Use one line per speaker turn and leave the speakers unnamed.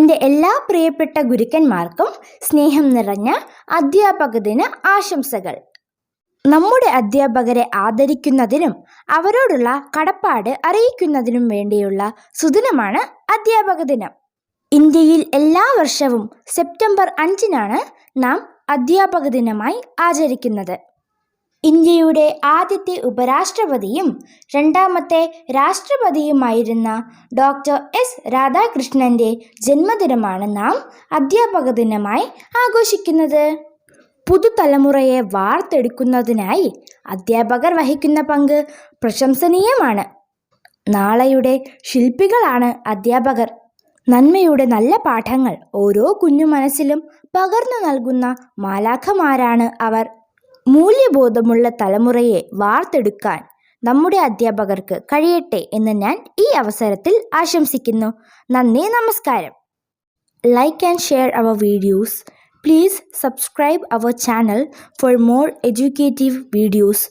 എൻ്റെ എല്ലാ പ്രിയപ്പെട്ട ഗുരുക്കന്മാർക്കും സ്നേഹം നിറഞ്ഞ അധ്യാപക ദിന ആശംസകൾ. നമ്മുടെ അധ്യാപകരെ ആദരിക്കുന്നതിനും അവരോടുള്ള കടപ്പാട് അറിയിക്കുന്നതിനും വേണ്ടിയുള്ള സുദിനമാണ് അധ്യാപക ദിനം. ഇന്ത്യയിൽ എല്ലാ വർഷവും സെപ്റ്റംബർ 5-നാണ് നാം അധ്യാപക ദിനമായി ആചരിക്കുന്നത്. ഇന്ത്യയുടെ ആദ്യത്തെ ഉപരാഷ്ട്രപതിയും രണ്ടാമത്തെ രാഷ്ട്രപതിയുമായിരുന്ന ഡോക്ടർ എസ് രാധാകൃഷ്ണൻ്റെ ജന്മദിനമാണ് നാം അധ്യാപക ദിനമായി ആഘോഷിക്കുന്നത്. പുതുതലമുറയെ വാർത്തെടുക്കുന്നതിനായി അധ്യാപകർ വഹിക്കുന്ന പങ്ക് പ്രശംസനീയമാണ്. നാളെയുടെ ശില്പികളാണ് അധ്യാപകർ. നന്മയുടെ നല്ല പാഠങ്ങൾ ഓരോ കുഞ്ഞു മനസ്സിലും പകർന്നു നൽകുന്ന മാലാഖമാരാണ് അവർ. മൂല്യബോധമുള്ള തലമുറയെ വാർത്തെടുക്കാൻ നമ്മുടെ അധ്യാപകർക്ക് കഴിയട്ടെ എന്ന് ഞാൻ ഈ അവസരത്തിൽ ആശംസിക്കുന്നു. നന്ദി, നമസ്കാരം. Like and share our videos. Please subscribe our channel for more educative videos.